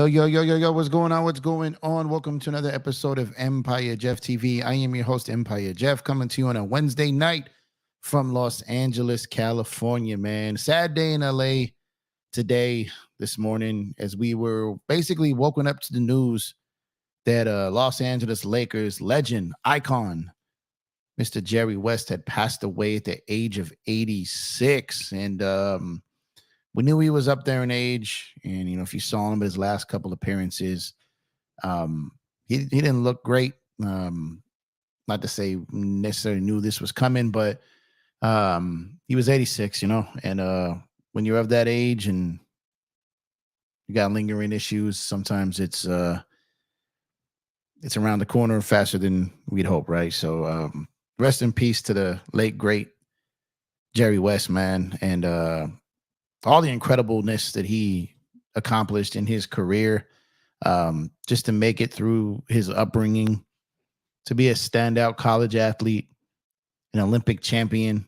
Yo, what's going on? What's going on? Welcome to another episode of Empire Jeff TV. I am your host, Empire Jeff, coming to you on a Wednesday night from Los Angeles, California, man. Sad day in LA today, this morning, as we were basically woken up to the news that Los Angeles Lakers legend, icon, Mr. Jerry West had passed away at the age of 86. And we knew he was up there in age. And, if you saw him at his last couple appearances, he didn't look great. Not to say necessarily knew this was coming, but he was 86, and when you're of that age and you got lingering issues, sometimes it's around the corner faster than we'd hope, right? So rest in peace to the late, great Jerry West, man, and all the incredibleness that he accomplished in his career, just to make it through his upbringing, to be a standout college athlete, an Olympic champion,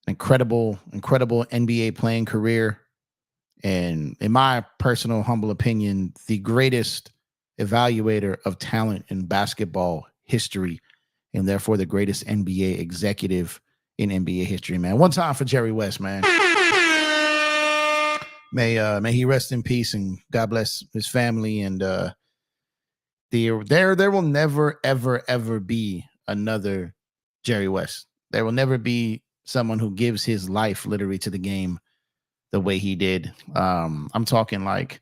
incredible NBA playing career, and in my personal humble opinion, the greatest evaluator of talent in basketball history, and therefore the greatest NBA executive in NBA history, man. One time for Jerry West, man. May he rest in peace, and God bless his family. And there will never ever be another Jerry West. There will never be someone who gives his life literally to the game the way he did. I'm talking like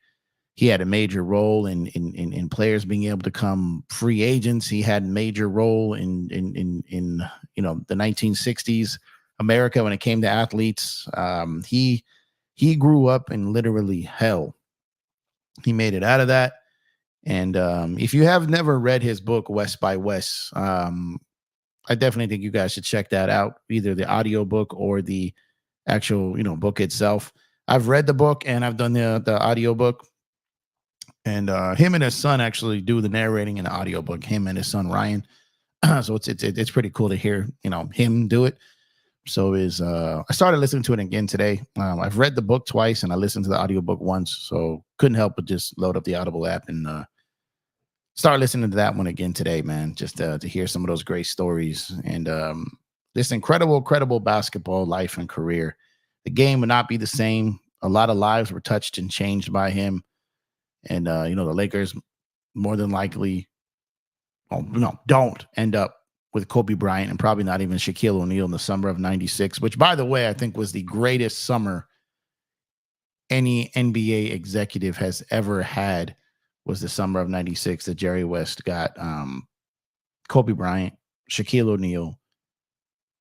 he had a major role in players being able to become free agents. He had a major role in the 1960s America when it came to athletes. He grew up in literally hell. He made it out of that. And if you have never read his book, West by West, I definitely think you guys should check that out, either the audio book or the actual, book itself. I've read the book and I've done the audio book. And him and his son actually do the narrating in the audio book, him and his son, Ryan. So it's pretty cool to hear, him do it. So I started listening to it again today. I've read the book twice and I listened to the audiobook once, so couldn't help but just load up the Audible app and start listening to that one again today, man, just to hear some of those great stories and this incredible basketball life and career. The game would not be the same. A lot of lives were touched and changed by him. And, the Lakers more than likely don't end up with Kobe Bryant and probably not even Shaquille O'Neal in the summer of 96, which, by the way, I think was the greatest summer any NBA executive has ever had, was the summer of 96 that Jerry West got Kobe Bryant, Shaquille O'Neal,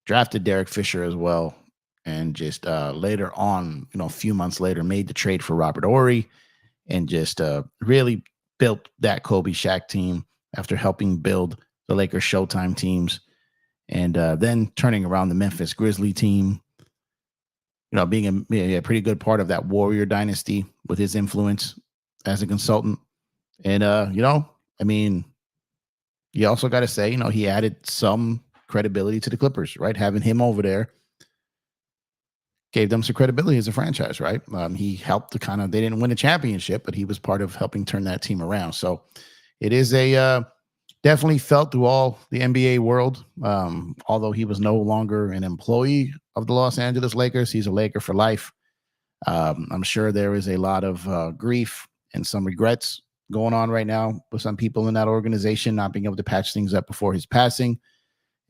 drafted Derek Fisher as well, and just later on, a few months later, made the trade for Robert Horry and just really built that Kobe Shaq team after helping build the Lakers Showtime teams, and then turning around the Memphis Grizzly team, being a pretty good part of that Warrior dynasty with his influence as a consultant. And, you also got to say, he added some credibility to the Clippers, right? Having him over there gave them some credibility as a franchise, right? He helped they didn't win a championship, but he was part of helping turn that team around. So it is definitely felt through all the NBA world. Although he was no longer an employee of the Los Angeles Lakers, he's a Laker for life. I'm sure there is a lot of grief and some regrets going on right now with some people in that organization not being able to patch things up before his passing.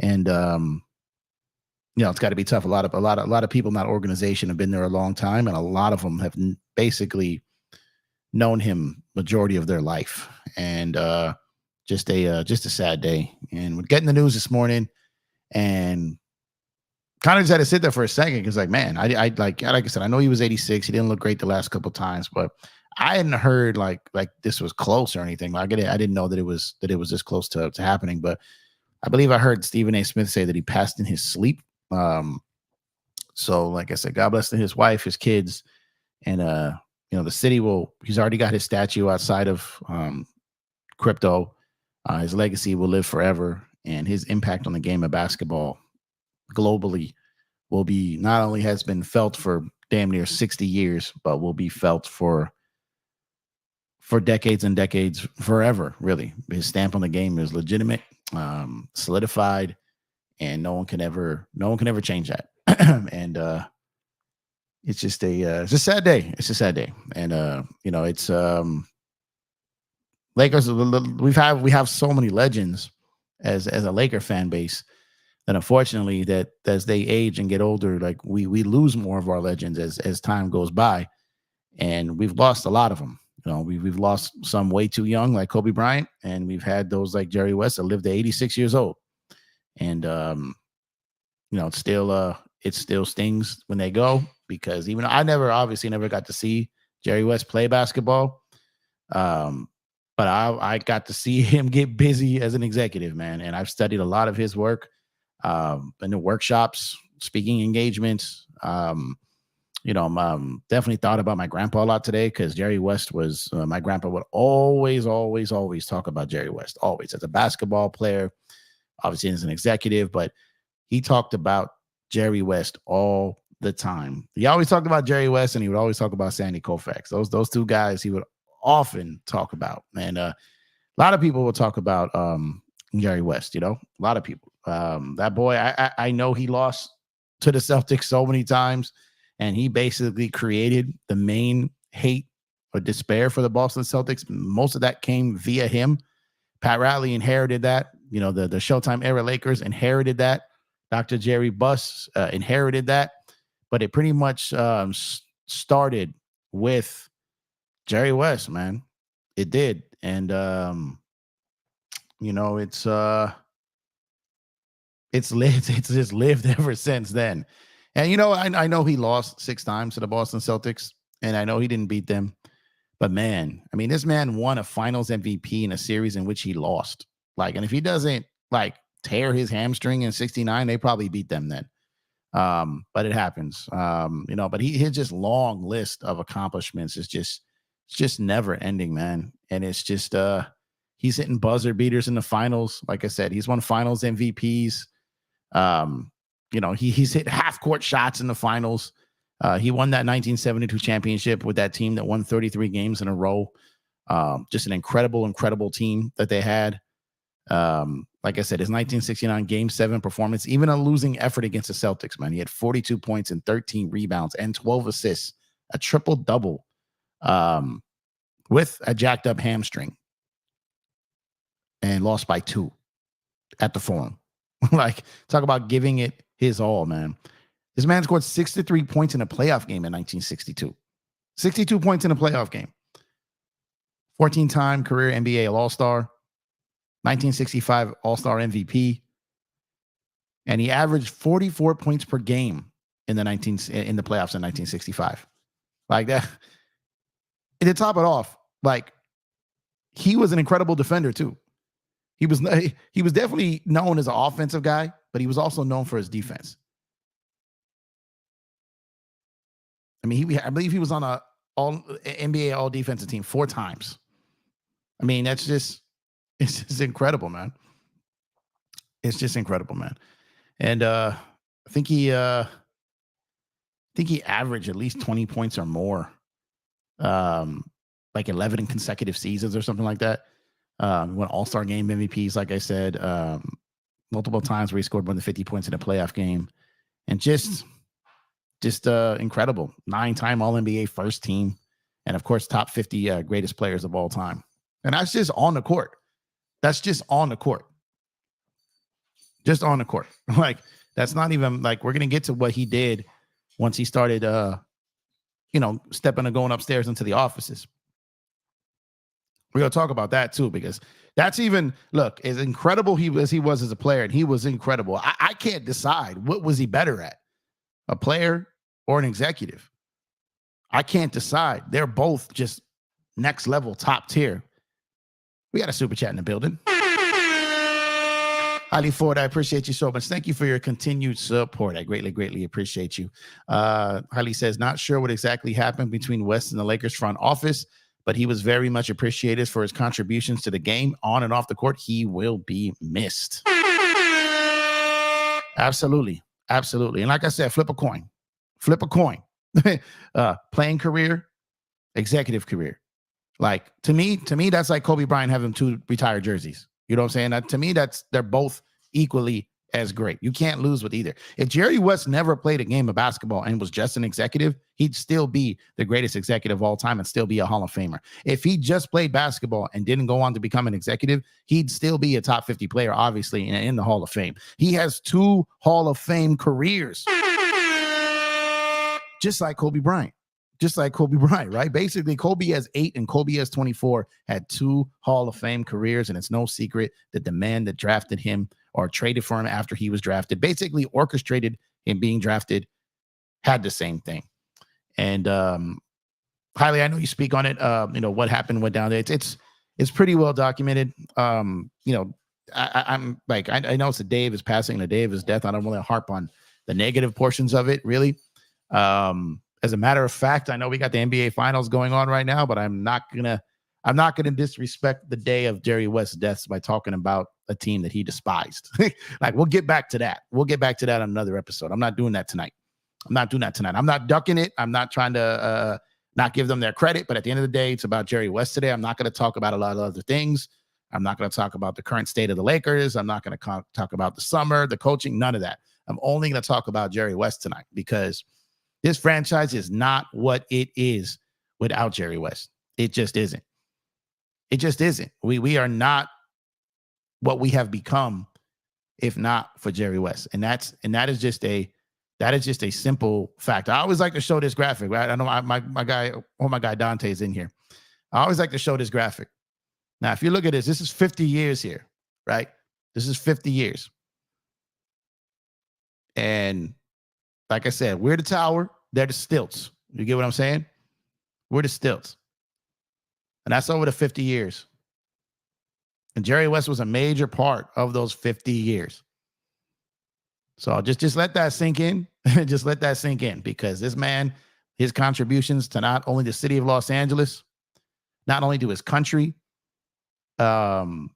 And it's got to be tough. A lot of people in that organization have been there a long time, and a lot of them have basically known him majority of their life. And just a sad day. And we're getting the news this morning, and kind of just had to sit there for a second because, man, I like I said, I know he was 86. He didn't look great the last couple of times, but I hadn't heard like this was close or anything. I didn't know that it was this close to happening. But I believe I heard Stephen A. Smith say that he passed in his sleep. So like I said, God bless his wife, his kids, and the city he's already got his statue outside of crypto. His legacy will live forever, and his impact on the game of basketball globally will be, not only has been felt for damn near 60 years, but will be felt for for decades and decades, forever, really. His stamp on the game is legitimate, solidified, and no one can ever change that. And it's just it's a sad day. It's a sad day. And it's Lakers. We have so many legends as a Laker fan base that unfortunately that as they age and get older, like we lose more of our legends as time goes by, and we've lost a lot of them. We've lost some way too young, like Kobe Bryant, and we've had those like Jerry West that lived to 86 years old. And it still stings when they go, because even I obviously never got to see Jerry West play basketball. But I got to see him get busy as an executive, man. And I've studied a lot of his work in the workshops, speaking engagements. I'm definitely thought about my grandpa a lot today, because Jerry West was my grandpa would always talk about Jerry West, always, as a basketball player, obviously as an executive, but he talked about Jerry West all the time. He always talked about Jerry West, and he would always talk about Sandy Koufax. Those two guys he would often talk about. And a lot of people will talk about Jerry West, a lot of people. That boy, I know he lost to the Celtics so many times, and he basically created the main hate or despair for the Boston Celtics. Most of that came via him. Pat Riley inherited that. The Showtime era Lakers inherited that. Dr. Jerry Buss inherited that. But it pretty much started with Jerry West, man. It did. And, it's just lived ever since then. And, I know he lost 6 times to the Boston Celtics, and I know he didn't beat them. But, man, I mean, this man won a finals MVP in a series in which he lost. And if he doesn't, tear his hamstring in 69, they probably beat them then. But it happens. But his just long list of accomplishments is just never ending, man. And it's just he's hitting buzzer beaters in the finals. Like I said, he's won finals MVPs. He's hit half court shots in the finals. He won that 1972 championship with that team that won 33 games in a row. Just an incredible team that they had. Like I said, his 1969 Game 7 performance, even a losing effort against the Celtics, man. He had 42 points and 13 rebounds and 12 assists, a triple-double with a jacked-up hamstring, and lost by 2 at the Forum. Talk about giving it his all, man. This man scored 63 points in a playoff game in 1962. 62 points in a playoff game. 14-time career NBA All-Star. 1965 All-Star MVP. And he averaged 44 points per game in the playoffs in 1965. Like that. And to top it off, he was an incredible defender too. He was definitely known as an offensive guy, but he was also known for his defense. I mean, I believe he was on a NBA All Defensive team 4 times. I mean, it's just incredible, man. It's just incredible, man. And I think he averaged at least 20 points or more, 11 consecutive seasons or something like that. Won All-Star Game MVPs, like I said, multiple times where he scored more than 50 points in a playoff game, and just incredible. 9-time All-NBA first team, and of course, top 50 greatest players of all time. And that's just on the court. That's just on the court. Just on the court. That's not even we're going to get to what he did once he started, stepping and going upstairs into the offices. We're going to talk about that too, because that's as incredible as he was as a player, and he was incredible. I can't decide what was he better at, a player or an executive. I can't decide. They're both just next level, top tier. We got a super chat in the building. Ali Ford, I appreciate you so much. Thank you for your continued support. I greatly appreciate you. Harley says, not sure what exactly happened between West and the Lakers front office, but he was very much appreciated for his contributions to the game on and off the court. He will be missed. Absolutely. And like I said, flip a coin. Playing career, executive career. Like to me, that's like Kobe Bryant having two retired jerseys. You know what I'm saying? To me, they're both equally as great. You can't lose with either. If Jerry West never played a game of basketball and was just an executive, he'd still be the greatest executive of all time and still be a Hall of Famer. If he just played basketball and didn't go on to become an executive, he'd still be a top 50 player, obviously, in the Hall of Fame. He has 2 Hall of Fame careers, just like Kobe Bryant. Just like Kobe Bryant, right? Basically, Kobe has 8 and Kobe has 24, had 2 Hall of Fame careers, and it's no secret that the man that drafted him or traded for him after he was drafted, basically orchestrated him being drafted, had the same thing. And Highly, I know you speak on it. What happened, went down there. It's pretty well documented. I'm like, I know it's the day of his passing, the day of his death. I don't want to harp on the negative portions of it, really. As a matter of fact, I know we got the NBA Finals going on right now, but I'm not gonna disrespect the day of Jerry West's death by talking about a team that he despised. Like, we'll get back to that. We'll get back to that on another episode. I'm not doing that tonight. I'm not ducking it. I'm not trying to not give them their credit. But at the end of the day, it's about Jerry West today. I'm not going to talk about a lot of other things. I'm not going to talk about the current state of the Lakers. I'm not going to talk about the summer, the coaching, none of that. I'm only going to talk about Jerry West tonight because this franchise is not what it is without Jerry West. It just isn't. It just isn't. We are not what we have become if not for Jerry West. And that is just a simple fact. I always like to show this graphic, right? I know my guy Dante is in here. I always like to show this graphic. Now, if you look at this is 50 years here, right? This is 50 years. And like I said, we're the tower, they're the stilts. You get what I'm saying? We're the stilts. And that's over the 50 years. And Jerry West was a major part of those 50 years. So just let that sink in. Just let that sink in, because this man, his contributions to not only the city of Los Angeles, not only to his country in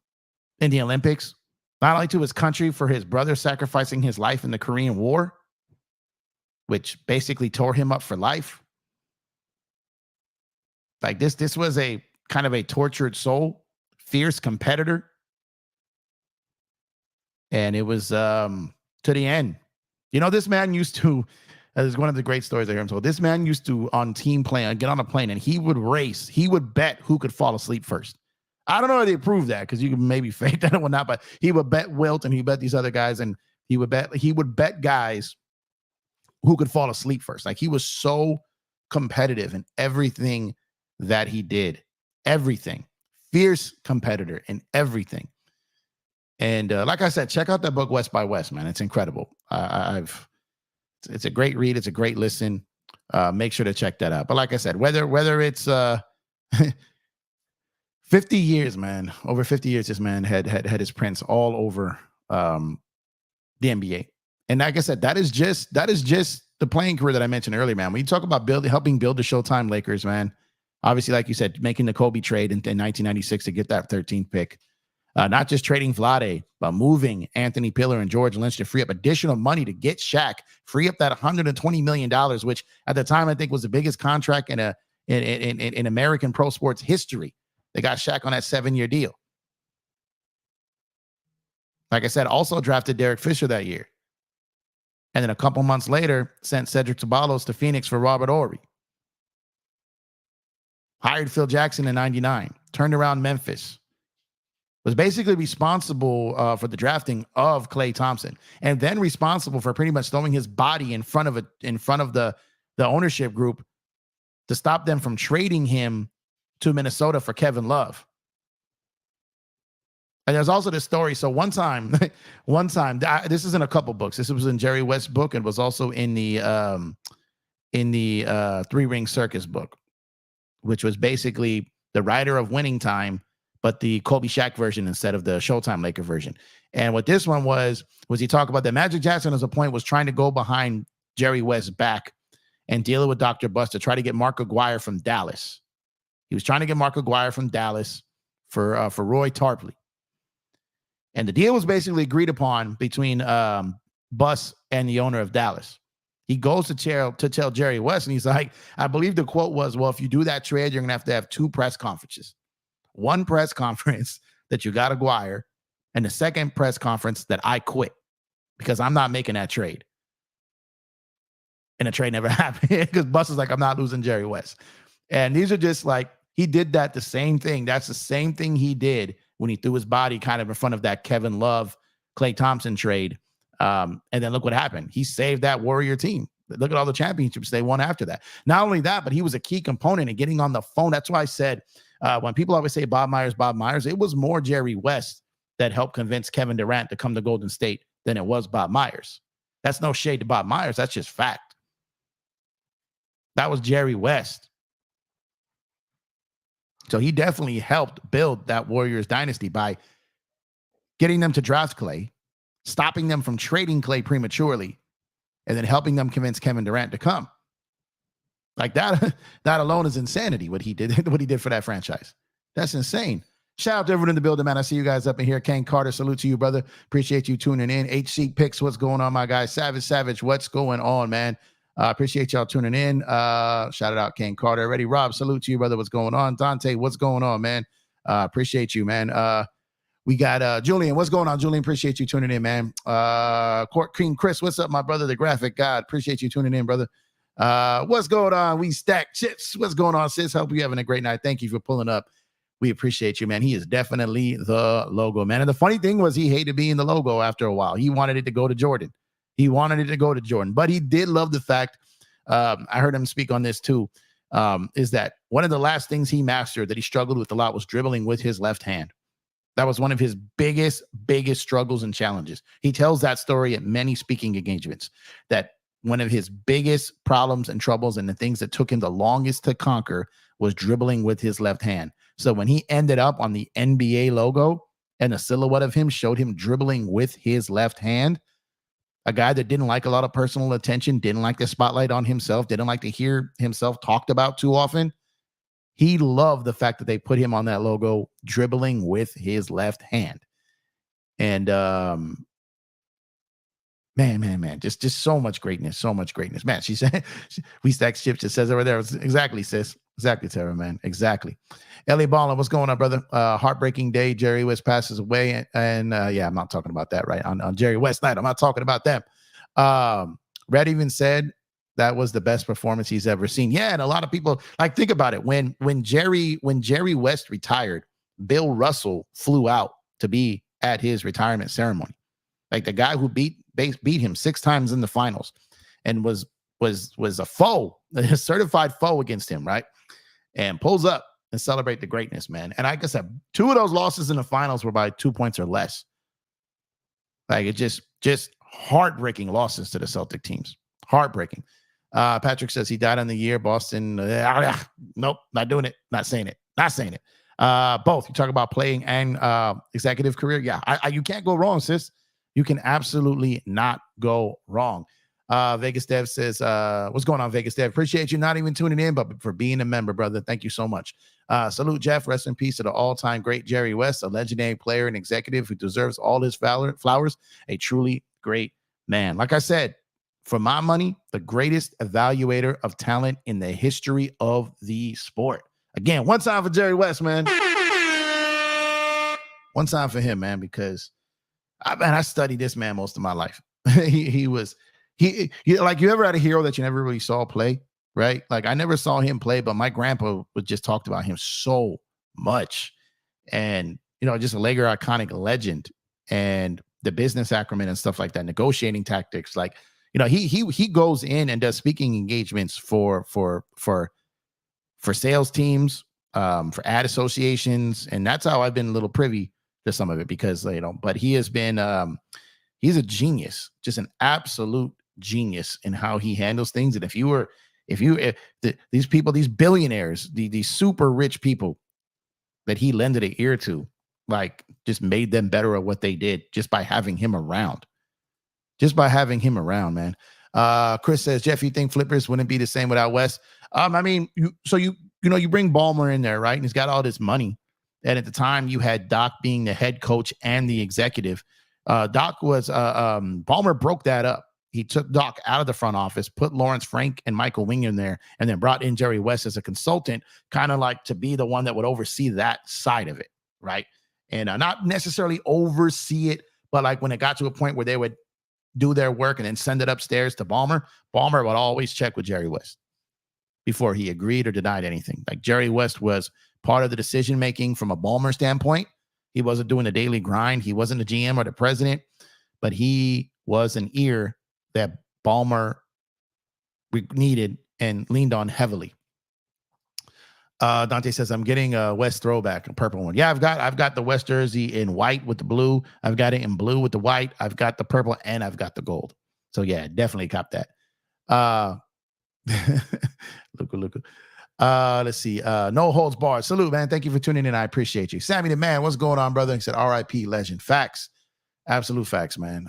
the Olympics, not only to his country for his brother sacrificing his life in the Korean War, which basically tore him up for life. Like this was a kind of a tortured soul, fierce competitor. And it was to the end. You know, this man used to, as one of the great stories I hear him told, this man used to, on team plane, get on a plane, and he would race. He would bet who could fall asleep first. I don't know if they proved that, because you can maybe fake that or whatnot, but he would bet Wilt and he bet these other guys, and he would bet guys who could fall asleep first. Like, he was so competitive in everything that he did. Everything. Fierce competitor in everything. And like I said, check out that book, West by West, man. It's incredible. It's a great read. It's a great listen. Make sure to check that out. But like I said, whether it's 50 years, man, over 50 years, this man had his prints all over the NBA. And like I said, that is just the playing career that I mentioned earlier, man. When you talk about helping build the Showtime Lakers, man, obviously, like you said, making the Kobe trade in 1996 to get that 13th pick. Not just trading Vlade, but moving Anthony Pillar and George Lynch to free up additional money to get Shaq, free up that $120 million, which at the time I think was the biggest contract in American pro sports history. They got Shaq on that 7-year deal. Like I said, also drafted Derek Fisher that year. And then a couple months later, sent Cedric Ceballos to Phoenix for Robert Horry. Hired Phil Jackson in 99. Turned around Memphis. Was basically responsible for the drafting of Klay Thompson, and then responsible for pretty much throwing his body in front of the ownership group to stop them from trading him to Minnesota for Kevin Love. And there's also this story. So one time, this is in a couple books. This was in Jerry West's book, and was also in the Three Ring Circus book, which was basically the writer of Winning Time, but the Kobe Shaq version instead of the Showtime Laker version. And what this one was he talked about that Magic Johnson as a point was trying to go behind Jerry West's back and dealing with Dr. Buss to try to get Mark Aguirre from Dallas. He was trying to get Mark Aguirre from Dallas for Roy Tarpley. And the deal was basically agreed upon between Buss and the owner of Dallas. He goes to tell Jerry West, and he's like, I believe the quote was, well, if you do that trade, you're going to have 2 press conferences. One press conference that you got Aguirre, and the second press conference that I quit because I'm not making that trade. And the trade never happened because Buster's like, I'm not losing Jerry West. And these are just like, he did that the same thing. That's the same thing he did when he threw his body kind of in front of that Kevin Love, Klay Thompson trade. And then look what happened. He saved that Warrior team. Look at all the championships they won after that. Not only that, but he was a key component in getting on the phone. That's why I said, when people always say Bob Myers, it was more Jerry West that helped convince Kevin Durant to come to Golden State than it was Bob Myers. That's no shade to Bob Myers. That's just fact. That was Jerry West. So he definitely helped build that Warriors dynasty by getting them to draft Klay, stopping them from trading Klay prematurely, and then helping them convince Kevin Durant to come. Like that alone is insanity, what he did for that franchise. That's insane. Shout out to everyone in the building, man. I see you guys up in here. Kane Carter, salute to you, brother. Appreciate you tuning in. HC Picks, what's going on, my guy? Savage, what's going on, man? Appreciate y'all tuning in. Shout it out, Kane Carter. Already, Rob, salute to you, brother. What's going on? Dante, what's going on, man? Appreciate you, man. We got Julian. What's going on, Julian? Appreciate you tuning in, man. Court King Chris, what's up, my brother? The graphic god. Appreciate you tuning in, brother. What's going on? We stack chips. What's going on, sis? Hope you're having a great night. Thank you for pulling up. We appreciate you, man. He is definitely the logo, man. And the funny thing was he hated being the logo after a while. He wanted it to go to Jordan. But he did love the fact, I heard him speak on this too, is that one of the last things he mastered that he struggled with a lot was dribbling with his left hand. That was one of his biggest struggles and challenges. He tells that story at many speaking engagements, that one of his biggest problems and troubles and the things that took him the longest to conquer was dribbling with his left hand. So when he ended up on the NBA logo and a silhouette of him showed him dribbling with his left hand, a guy that didn't like a lot of personal attention, didn't like the spotlight on himself, didn't like to hear himself talked about too often, he loved the fact that they put him on that logo dribbling with his left hand. And man, just so much greatness, man. She said, we stack chips. It says over there. Exactly, sis. Exactly, Tara, man. Exactly. Ellie Ballin, what's going on, brother? Heartbreaking day. Jerry West passes away. And yeah, I'm not talking about that, right? On Jerry West night, I'm not talking about them. Red even said that was the best performance he's ever seen. Yeah, and a lot of people, like, think about it. When Jerry West retired, Bill Russell flew out to be at his retirement ceremony. Like, the guy who beat him 6 times in the finals and was a foe, a certified foe against him, right? And pulls up and celebrate the greatness, man. And like I said, 2 of those losses in the finals were by 2 points or less. Like, it just heartbreaking losses to the Celtic teams. Heartbreaking. Patrick says he died on the year. Boston. Nope, not doing it. Not saying it. Both. You talk about playing and executive career. Yeah, you can't go wrong, sis. You can absolutely not go wrong. Vegas Dev says, what's going on, Vegas Dev? Appreciate you not even tuning in, but for being a member, brother. Thank you so much. Salute, Jeff. Rest in peace to the all-time great Jerry West, a legendary player and executive who deserves all his flowers, a truly great man. Like I said, for my money, the greatest evaluator of talent in the history of the sport. Again, one time for Jerry West, man. One time for him, man, because I studied this man most of my life. he like, you ever had a hero that you never really saw play, right? Like, I never saw him play, but my grandpa would just talked about him so much. And, just a Laker iconic legend, and the business acumen and stuff like that, negotiating tactics. Like, he goes in and does speaking engagements for sales teams, for ad associations. And that's how I've been a little privy to some of it, because, but he has been, he's a genius, just an absolute genius in how he handles things. And these people, these billionaires, these super rich people that he lended an ear to, like, just made them better at what they did just by having him around. Man. Chris says, Jeff, you think Flippers wouldn't be the same without West? I mean, you bring Ballmer in there, right? And he's got all this money. And at the time, you had Doc being the head coach and the executive. Doc was Ballmer broke that up. He took Doc out of the front office, put Lawrence Frank and Michael Wing in there, and then brought in Jerry West as a consultant, kind of like to be the one that would oversee that side of it, right? And not necessarily oversee it, but like when it got to a point where they would do their work and then send it upstairs to Ballmer, Ballmer would always check with Jerry West before he agreed or denied anything. Like Jerry West was part of the decision making from a Ballmer standpoint. He wasn't doing the daily grind. He wasn't the GM or the president, but he was an ear that Ballmer needed and leaned on heavily. Dante says, I'm getting a West throwback, a purple one. Yeah, I've got the West jersey in white with the blue. I've got it in blue with the white. I've got the purple and I've got the gold. So yeah, definitely cop that. Luca. Let's see. No holds barred. Salute, man. Thank you for tuning in. I appreciate you. Sammy the man, what's going on, brother? He said, RIP legend. Facts. Absolute facts, man.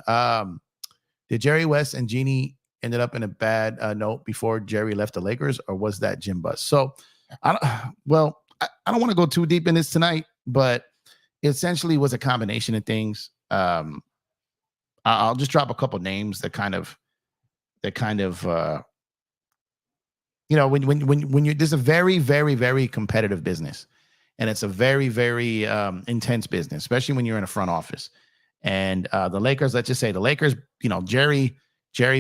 Did Jerry West and Jeannie ended up in a bad note before Jerry left the Lakers, or was that Jim Buss? So I don't want to go too deep in this tonight, but it essentially was a combination of things. I'll just drop a couple names that kind of when you, this is a very, very, very competitive business, and it's a very, very intense business, especially when you're in a front office. And the Lakers, let's just say the Lakers, Jerry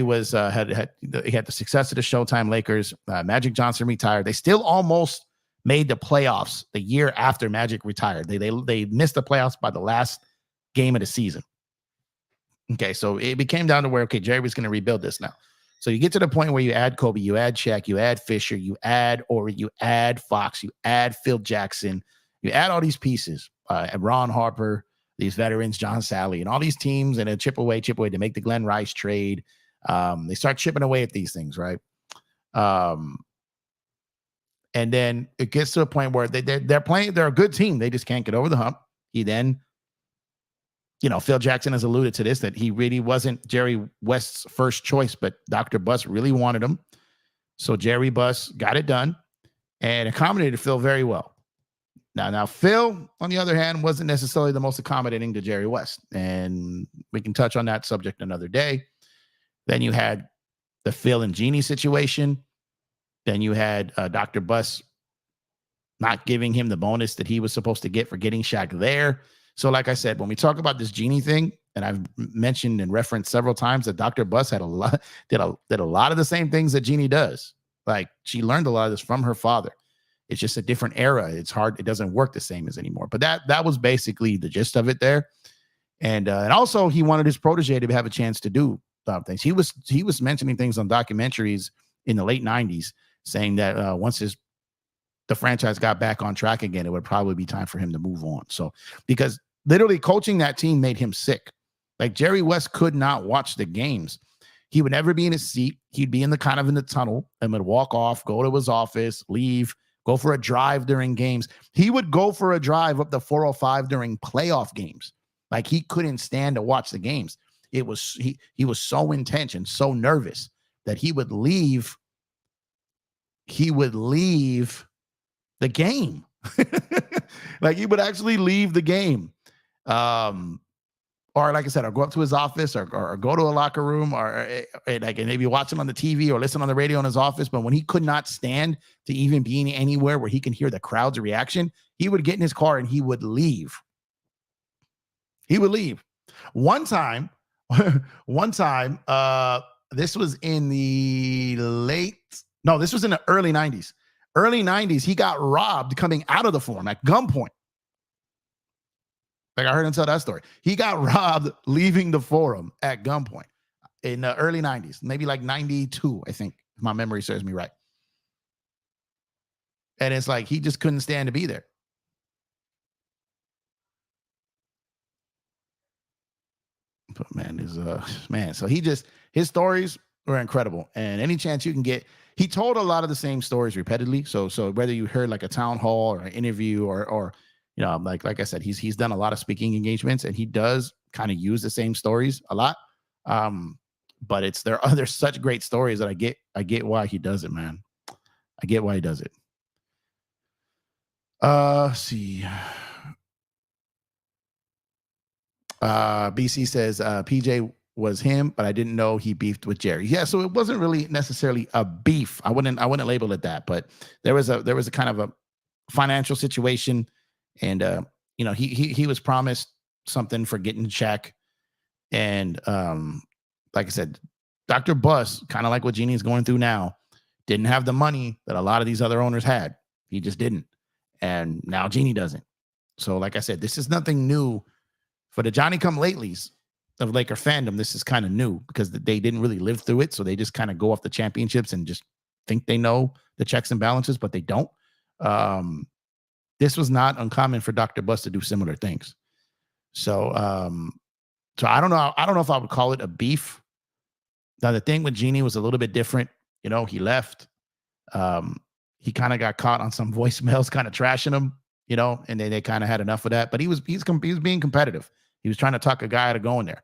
was had the success of the Showtime Lakers. Magic Johnson retired. They still almost made the playoffs the year after Magic retired. They missed the playoffs by the last game of the season. Okay, so it became down to where, okay, Jerry was going to rebuild this now. So you get to the point where you add Kobe, you add Shaq, you add Fisher, you add Ori, you add Fox, you add Phil Jackson, you add all these pieces, Ron Harper, these veterans, John Sally, and all these teams, and a chip away to make the Glenn Rice trade. They start chipping away at these things, right? And then it gets to a point where they're playing, they're a good team. They just can't get over the hump. He then, Phil Jackson has alluded to this, that he really wasn't Jerry West's first choice, but Dr. Buss really wanted him. So Jerry Buss got it done and accommodated Phil very well. Now Phil, on the other hand, wasn't necessarily the most accommodating to Jerry West. And we can touch on that subject another day. Then you had the Phil and Jeannie situation. Then you had Dr. Buss not giving him the bonus that he was supposed to get for getting Shaq there. So like I said, when we talk about this Jeannie thing, and I've mentioned and referenced several times that Dr. Buss did a lot of the same things that Jeannie does. Like she learned a lot of this from her father. It's just a different era. It's hard. It doesn't work the same as anymore. But that was basically the gist of it there. And also he wanted his protege to have a chance to do things. He was mentioning things on documentaries in the late 90s saying that once the franchise got back on track again, it would probably be time for him to move on. So because literally coaching that team made him sick. Like Jerry West could not watch the games. He would never be in his seat. He'd be in the tunnel and would walk off, go to his office, leave, go for a drive during games. He would go for a drive up the 405 during playoff games. Like he couldn't stand to watch the games. It was he was so intense and so nervous that he would leave the game. Like he would actually leave the game. Or like I said, or go up to his office or go to a locker room or like and maybe watch him on the TV or listen on the radio in his office. But when he could not stand to even be anywhere where he can hear the crowd's reaction, he would get in his car and he would leave. He would leave. One time, this was in the this was in the early 90s. Early 90s, he got robbed coming out of the Forum at gunpoint. Like I heard him tell that story. He got robbed leaving the Forum at gunpoint in the early 90s, maybe like 92, I think, if my memory serves me right. And it's like he just couldn't stand to be there. But man, so his stories were incredible. And any chance you can get, he told a lot of the same stories repeatedly. So whether you heard like a town hall or an interview or like I said, he's done a lot of speaking engagements and he does kind of use the same stories a lot. But there's such great stories that I get why he does it, man. I get why he does it. See. BC says PJ was him, but I didn't know he beefed with Jerry. Yeah, so it wasn't really necessarily a beef. I wouldn't label it that, but there was a kind of a financial situation, and he was promised something for getting Shaq, and like I said, Dr. Bus, kind of like what Genie's going through now, didn't have the money that a lot of these other owners had. He just didn't, and now Genie doesn't. So, like I said, this is nothing new for the Johnny Come Latelys of Laker fandom. This is kind of new because they didn't really live through it, so they just kind of go off the championships and just think they know the checks and balances, but they don't. This was not uncommon for Dr. Bus to do similar things. So, so I don't know. I don't know if I would call it a beef. Now, the thing with Genie was a little bit different. He left. He kind of got caught on some voicemails, kind of trashing him. And they kind of had enough of that. But he was being competitive. He was trying to talk a guy out of going there.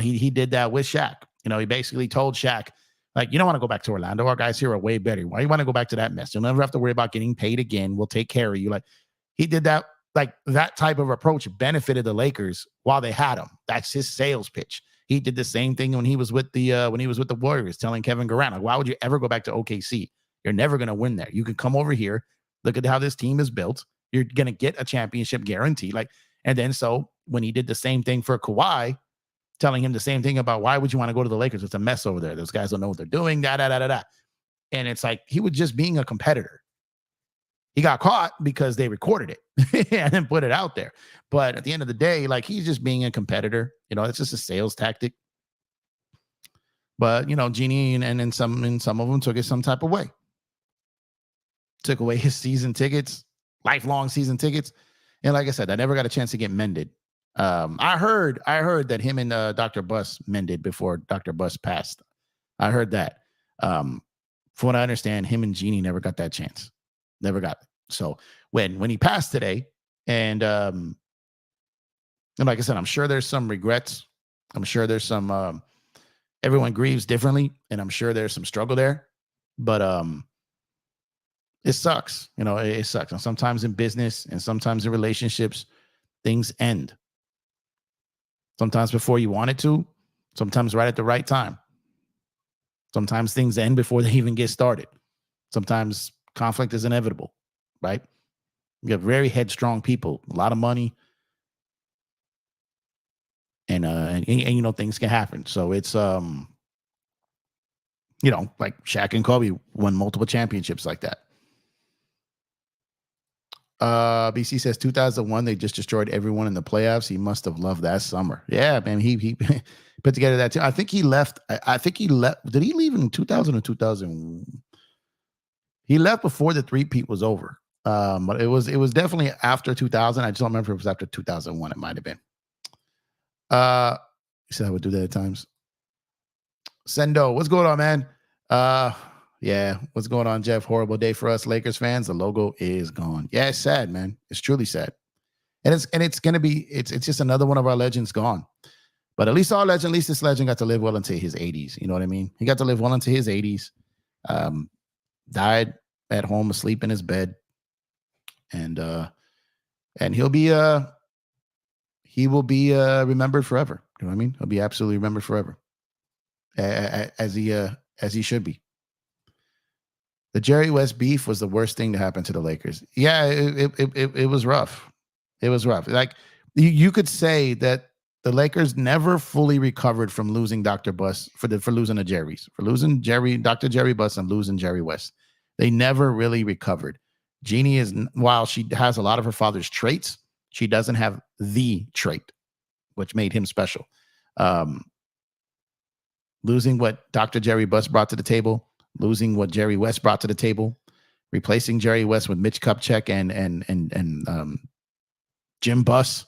He did that with Shaq. He basically told Shaq, like, you don't want to go back to Orlando. Our guys here are way better. Why do you want to go back to that mess? You'll never have to worry about getting paid again. We'll take care of you. Like, he did that. Like, that type of approach benefited the Lakers while they had him. That's his sales pitch. He did the same thing when he was with the Warriors, telling Kevin Durant, like, why would you ever go back to OKC? You're never going to win there. You can come over here. Look at how this team is built. You're going to get a championship guarantee. And then so when he did the same thing for Kawhi, telling him the same thing about why would you want to go to the Lakers? It's a mess over there. Those guys don't know what they're doing. And it's like he was just being a competitor. He got caught because they recorded it and then put it out there. But at the end of the day, like, he's just being a competitor. It's just a sales tactic. But Genie and some of them took it some type of way. Took away his season tickets, lifelong season tickets. And like I said, I never got a chance to get mended. I heard that him and Dr. Bus mended before Dr. Bus passed. I heard that. From what I understand, him and Genie never got that chance. Never got it. So when he passed today, and like I said, I'm sure there's some regrets. I'm sure there's some everyone grieves differently, and I'm sure there's some struggle there. But it sucks. It sucks. And sometimes in business and sometimes in relationships, things end. Sometimes before you want it to, sometimes right at the right time. Sometimes things end before they even get started. Sometimes conflict is inevitable, right? You have very headstrong people, a lot of money, and things can happen. So it's like Shaq and Kobe won multiple championships like that. BC says 2001, they just destroyed everyone in the playoffs. He must have loved that summer. Yeah, man, he put together that team. I think he left. I think he left. Did he leave in 2000 or 2000? He left before the three-peat was over. But it was definitely after 2000. I just don't remember if it was after 2001. It might have been. He said I would do that at times. Sendo, what's going on, man? Yeah, what's going on, Jeff? Horrible day for us Lakers fans. The logo is gone. Yeah, it's sad, man. It's truly sad. And it's gonna be it's just another one of our legends gone. But at least this legend got to live well into his 80s. You know what I mean? He got to live well into his 80s. Died at home, asleep in his bed. And he will be remembered forever. You know what I mean? He'll be absolutely remembered forever. As he should be. The Jerry West beef was the worst thing to happen to the Lakers. Yeah, it was rough. It was rough. Like, you could say that the Lakers never fully recovered from losing Dr. Bus for losing the Jerrys, for losing Dr. Jerry Bus and losing Jerry West. They never really recovered. Jeannie while she has a lot of her father's traits, she doesn't have the trait, which made him special. Losing what Dr. Jerry Bus brought to the table, losing what Jerry West brought to the table, replacing Jerry West with Mitch Kupchak and Jim Buss.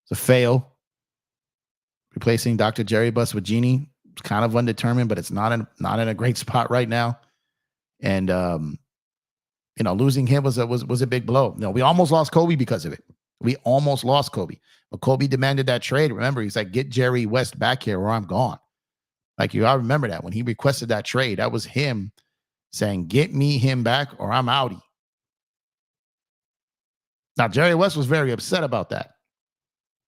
It's a fail. Replacing Dr. Jerry Buss with Jeannie, it's kind of undetermined, but it's not in a great spot right now. And losing him was a big blow. We almost lost Kobe because of it. We almost lost Kobe. But Kobe demanded that trade. Remember, he's like, get Jerry West back here or I'm gone. Like, I remember that when he requested that trade, that was him saying, get me him back or I'm outie. Now, Jerry West was very upset about that.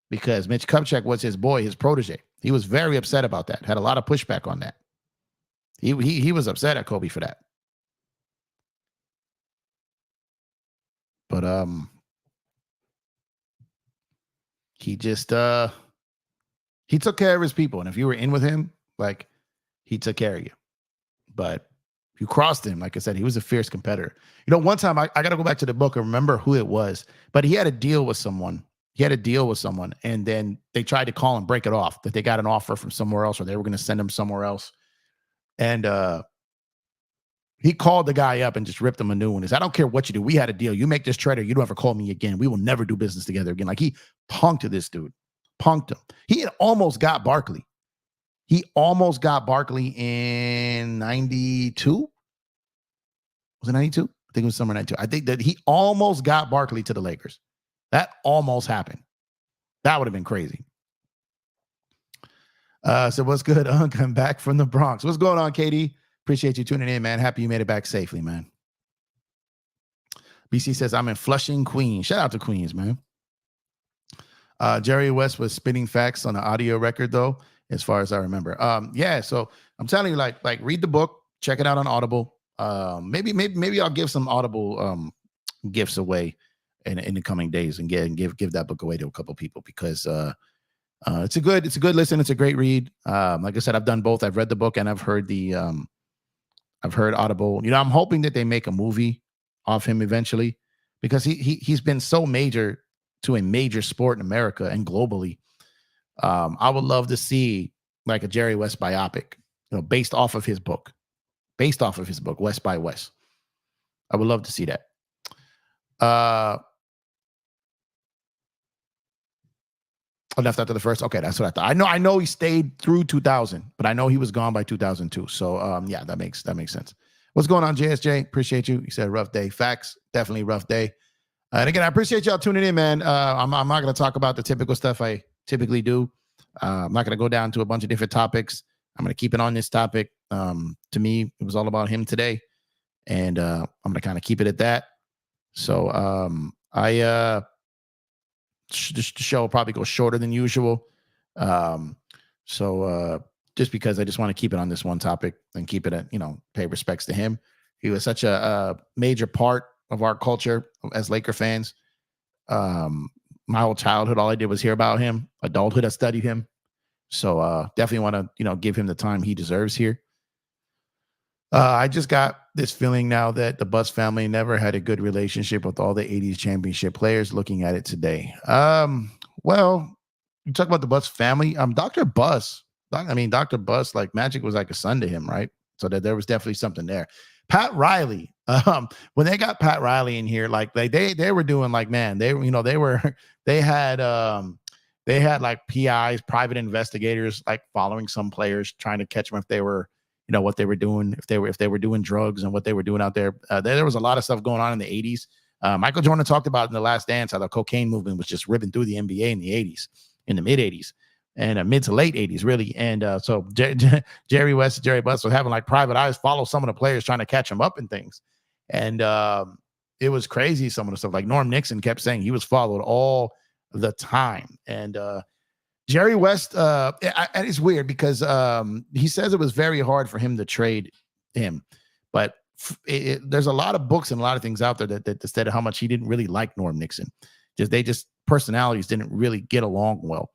because Mitch Kupchak was his boy, his protege. He was very upset about that. Had a lot of pushback on that. He was upset at Kobe for that. But he just he took care of his people, and if you were in with him, like, he took care of you. But you crossed him, like I said, he was a fierce competitor. You know, one time I got to go back to the book and remember who it was, but he had a deal with someone. He had a deal with someone, and then they tried to call and break it off, that they got an offer from somewhere else, or they were going to send him somewhere else. And he called the guy up and just ripped him a new one. He said, I don't care what you do. We had a deal. You make this trade or you don't ever call me again. We will never do business together again. Like, he punked this dude. Punked him. He had almost got Barkley. He almost got Barkley in 92. Was it 92? I think it was summer 92. I think that he almost got Barkley to the Lakers. That almost happened. That would have been crazy. So what's good, Unc? I'm back from the Bronx. What's going on, KD? Appreciate you tuning in, man. Happy you made it back safely, man. BC says, I'm in Flushing, Queens. Shout out to Queens, man. Jerry West was spitting facts on the audio record, though, as far as I remember. Yeah, so I'm telling you, like read the book, check it out on Audible. Maybe I'll give some Audible gifts away in the coming days and give that book away to a couple people, because it's a good listen. It's a great read. Like I said, I've done both. I've read the book and I've heard I've heard Audible. You know, I'm hoping that they make a movie of him eventually, because he's been so major to a major sport in America and globally. I would love to see like a Jerry West biopic, you know, based off of his book, West by West. I would love to see that. Left after the first. Okay, that's what I thought. I know he stayed through 2000, but I know he was gone by 2002. So yeah, that makes sense. What's going on, JSJ? Appreciate you. You said rough day. Facts, definitely rough day. And again, I appreciate y'all tuning in, man. I'm not going to talk about the typical stuff I typically do. I'm not going to go down to a bunch of different topics. I'm going to keep it on this topic. To me, it was all about him today, and I'm going to kind of keep it at that. So the show will probably go shorter than usual. Just because I just want to keep it on this one topic and keep it at, pay respects to him. He was such a major part of our culture as Laker fans. My whole childhood, all I did was hear about him. Adulthood, I studied him. So definitely want to, give him the time he deserves here. I just got this feeling now that the Buss family never had a good relationship with all the 80s championship players. Looking at it today. Well, you talk about the Buss family. Dr. Buss, like Magic was like a son to him, right? So that there was definitely something there. Pat Riley, when they got Pat Riley in here, like they were doing like, man, they had like PIs, private investigators, like following some players, trying to catch them if they were, what they were doing, if they were doing drugs and what they were doing out there. There was a lot of stuff going on in the 80s. Michael Jordan talked about in The Last Dance how the cocaine movement was just ripping through the NBA in the 80s, in the mid 80s. And mid to late 80s, really. And so Jerry West and Jerry Buss were having like private eyes follow some of the players trying to catch them up and things. And it was crazy, some of the stuff. Like Norm Nixon kept saying he was followed all the time. And Jerry West, and it's weird because he says it was very hard for him to trade him. But there's a lot of books and a lot of things out there that said how much he didn't really like Norm Nixon. Just personalities didn't really get along well.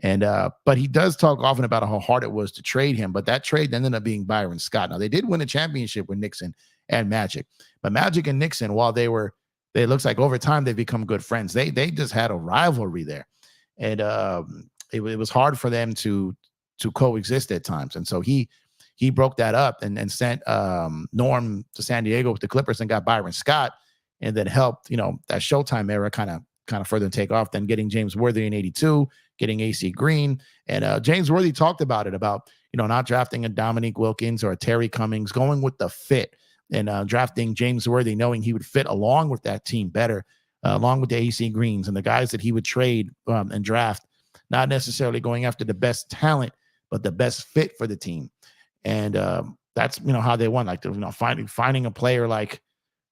And but he does talk often about how hard it was to trade him. But that trade ended up being Byron Scott. Now, they did win a championship with Nixon and Magic. But Magic and Nixon, while it looks like over time they've become good friends. They just had a rivalry there. And it was hard for them to coexist at times. And so he broke that up and sent Norm to San Diego with the Clippers and got Byron Scott, and then helped, that Showtime era kind of further take off, then getting James Worthy in 82, getting AC Green. And James Worthy talked about it, not drafting a Dominique Wilkins or a Terry Cummings, going with the fit, and drafting James Worthy, knowing he would fit along with that team better, along with the AC Greens and the guys that he would trade and draft, not necessarily going after the best talent, but the best fit for the team. And that's, how they won, like, finding a player like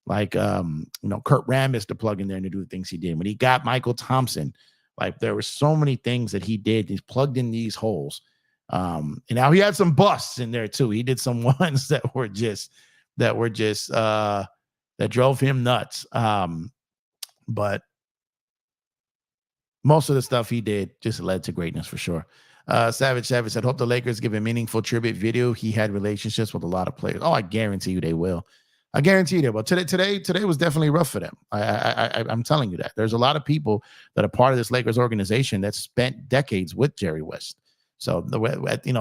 Kurt Rambis to plug in there and to do the things he did. When he got Michael Thompson, Like there were so many things that he did. He's plugged in these holes. And now he had some busts in there too. He did some ones that were just that drove him nuts. But most of the stuff he did just led to greatness for sure. Savage said, hope the Lakers give a meaningful tribute video. He had relationships with a lot of players. Oh, I guarantee you they will. I guarantee you they will. Today was definitely rough for them. I'm telling you that. There's a lot of people that are part of this Lakers organization that spent decades with Jerry West. So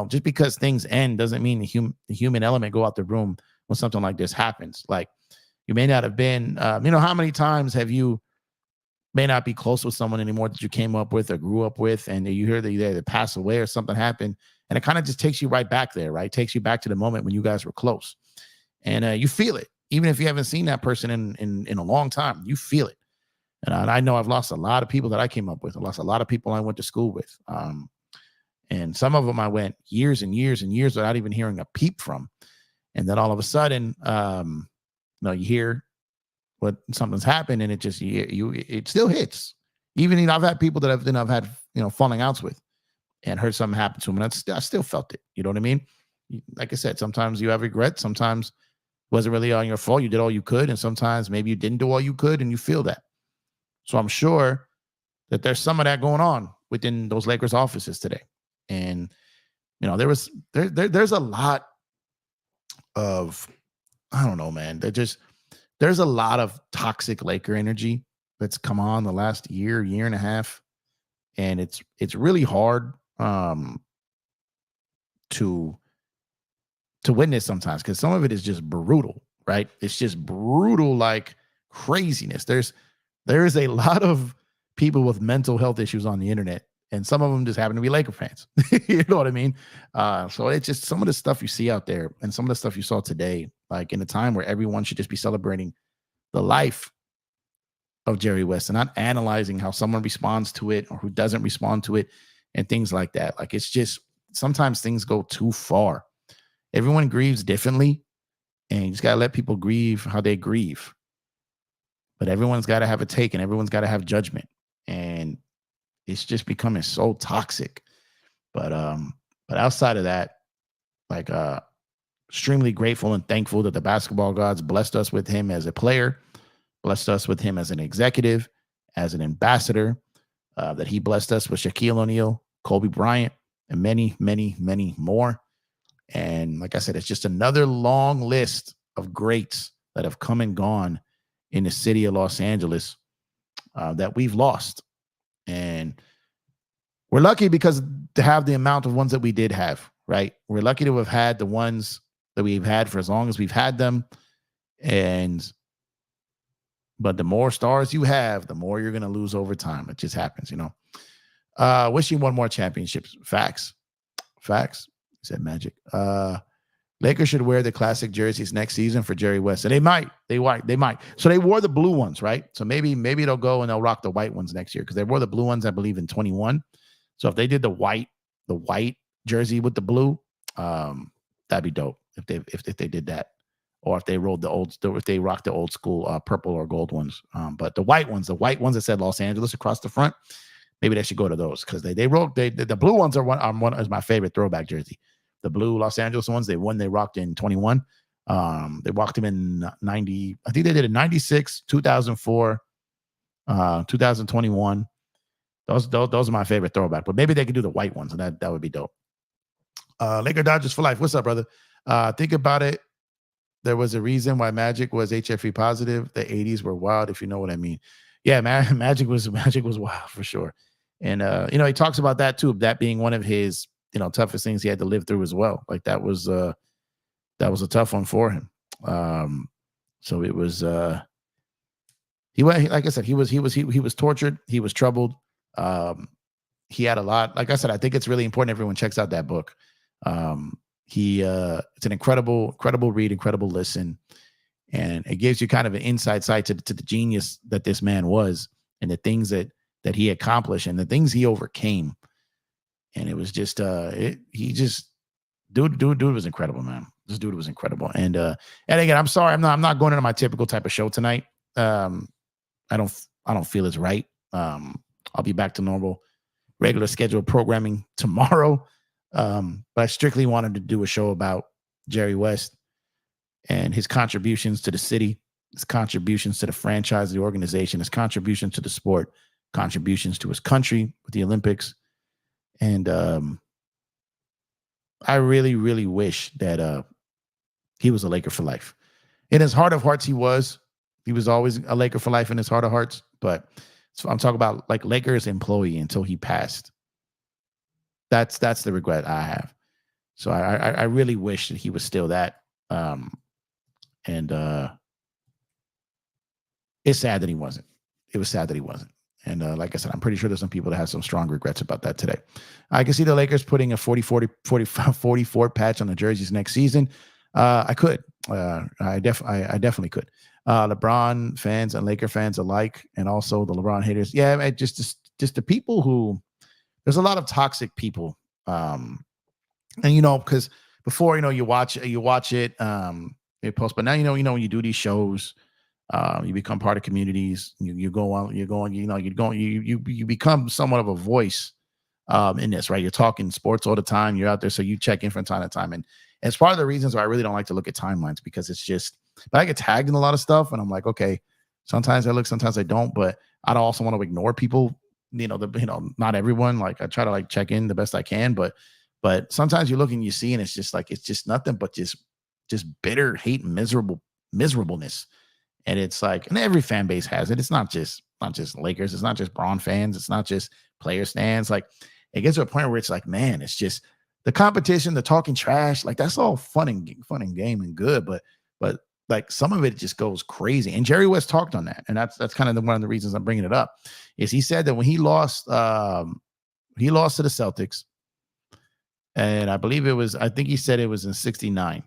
just because things end doesn't mean the human element go out the room when something like this happens. Like you may not have been, how many times have you may not be close with someone anymore that you came up with or grew up with, and you hear that they pass away or something happened, and it kind of just takes you right back there, right? Takes you back to the moment when you guys were close, and you feel it, even if you haven't seen that person in a long time. You feel it, and I know I've lost a lot of people that I came up with. I lost a lot of people I went to school with, and some of them I went years and years and years without even hearing a peep from, and then all of a sudden, you hear what something's happened, and it just it still hits. Even I've had people that I've had falling outs with, and heard something happen to them, and I still felt it. You know what I mean? Like I said, sometimes you have regret. Sometimes it wasn't really on your fault. You did all you could, and sometimes maybe you didn't do all you could, and you feel that. So I'm sure that there's some of that going on within those Lakers offices today, and there's a lot of, I don't know, man. There's a lot of toxic Laker energy that's come on the last year and a half. And it's really hard to witness sometimes, because some of it is just brutal, right? It's just brutal, like craziness. There is a lot of people with mental health issues on the internet, and some of them just happen to be Laker fans. You know what I mean? So it's just some of the stuff you see out there, and some of the stuff you saw today, like in a time where everyone should just be celebrating the life of Jerry West and not analyzing how someone responds to it or who doesn't respond to it and things like that. Like, it's just sometimes things go too far. Everyone grieves differently, and you just got to let people grieve how they grieve. But everyone's got to have a take, and everyone's got to have judgment. And it's just becoming so toxic. But outside of that, like, extremely grateful and thankful that the basketball gods blessed us with him as a player, blessed us with him as an executive, as an ambassador, that he blessed us with Shaquille O'Neal, Kobe Bryant, and many, many, many more. And like I said, it's just another long list of greats that have come and gone in the city of Los Angeles that we've lost. And we're lucky because to have the amount of ones that we did have, right? We're lucky to have had the ones that we've had for as long as we've had them. But the more stars you have, the more you're going to lose over time. It just happens, Wishing one more championships. Facts. Said Magic. Lakers should wear the classic jerseys next season for Jerry West. And they might. So they wore the blue ones, right? So maybe they'll go and they'll rock the white ones next year, because they wore the blue ones, I believe, in 21. So if they did the white jersey with the blue, that'd be dope if they did that. Or if they rocked the old school purple or gold ones. But the white ones that said Los Angeles across the front, maybe they should go to those, because the blue ones are one is my favorite throwback jersey. The blue Los Angeles ones, they rocked in 21. They rocked them in 90. I think they did it in 96, 2004, 2021. Those are my favorite throwback. But maybe they could do the white ones, and that would be dope. Laker Dodgers for life. What's up, brother? Think about it. There was a reason why Magic was HFE positive. The 80s were wild, if you know what I mean. Yeah, Magic was wild for sure. And he talks about that too, that being one of his toughest things he had to live through as well. Like that was a tough one for him. So it was like I said, he was tortured, he was troubled. He had a lot. Like I said, I think it's really important everyone checks out that book. It's an incredible read, incredible listen, and it gives you kind of an inside sight to the genius that this man was, and the things that he accomplished, and the things he overcame. And it was just dude was incredible, man. This dude was incredible. And again, I'm sorry, I'm not going into my typical type of show tonight. I don't feel it's right. I'll be back to normal, regular scheduled programming tomorrow. But I strictly wanted to do a show about Jerry West and his contributions to the city, his contributions to the franchise, the organization, his contributions to the sport, contributions to his country with the Olympics. And I really, really wish that he was a Laker for life. In his heart of hearts, he was. He was always a Laker for life in his heart of hearts. But so I'm talking about like Lakers employee until he passed. That's the regret I have. So I really wish that he was still that. And it's sad that he wasn't. It was sad that he wasn't. And like I said, I'm pretty sure there's some people that have some strong regrets about that today. I can see the Lakers putting a 44 patch on the jerseys next season. I could. I definitely could. LeBron fans and Laker fans alike, and also the LeBron haters. Yeah, just the people who, there's a lot of toxic people. And because before, you watch it, you post, but now, when you do these shows, you become part of communities. You become somewhat of a voice in this, right? You're talking sports all the time. You're out there, so you check in from time to time. And it's part of the reasons why I really don't like to look at timelines, because it's just, but I get tagged in a lot of stuff, and I'm like, okay, sometimes I look, sometimes I don't, but I don't also want to ignore people. Not everyone. Like I try to like check in the best I can, but sometimes you look and you see, and it's just nothing but just bitter hate and miserableness. And it's like, and every fan base has it. It's not just Lakers. It's not just Braun fans. It's not just player stands. Like it gets to a point where it's like, man, it's just the competition, the talking trash. Like that's all fun and game and good, but like some of it just goes crazy. And Jerry West talked on that, and that's kind of one of the reasons I'm bringing it up. Is he said that when he lost to the Celtics, and I think he said it was in '69. I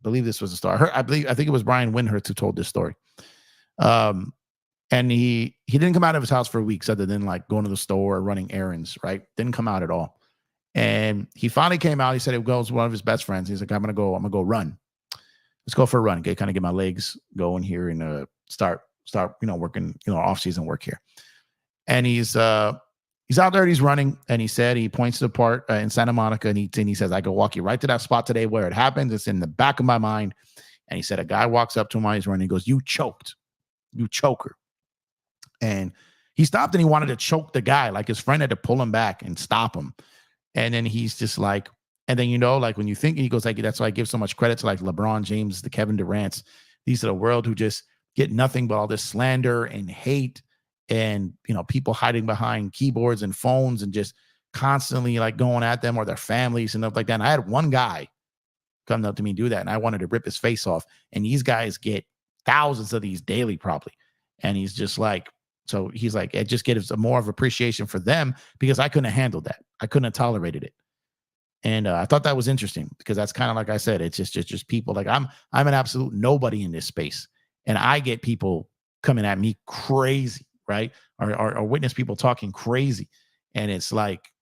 believe this was the story. I think it was Brian Windhurst who told this story. And he didn't come out of his house for weeks, other than like going to the store or running errands, right? Didn't come out at all. And he finally came out. He said it goes one of his best friends. He's like, I'm gonna go run. Let's go for a run. Kind of get my legs going here and start working, off-season work here. And he's out there, he's running, and he said, he points to the part in Santa Monica, and he says, I could walk you right to that spot today where it happened. It's in the back of my mind. And he said, a guy walks up to him while he's running. He goes, you choked. You choker. And he stopped, and he wanted to choke the guy. Like his friend had to pull him back and stop him. And then he's just like, and then, like when you think, he goes like, that's why I give so much credit to like LeBron James, the Kevin Durant's, these are the world who just get nothing but all this slander and hate and, people hiding behind keyboards and phones and just constantly like going at them or their families and stuff like that. And I had one guy come up to me and do that, and I wanted to rip his face off. And these guys get thousands of these daily probably. And he's just like, so he's like, it just gives more of appreciation for them, because I couldn't have handled that. I couldn't have tolerated it. And I thought that was interesting, because that's kind of like I said, it's just people like I'm an absolute nobody in this space, and I get people coming at me crazy, right? Or witness people talking crazy, and it's like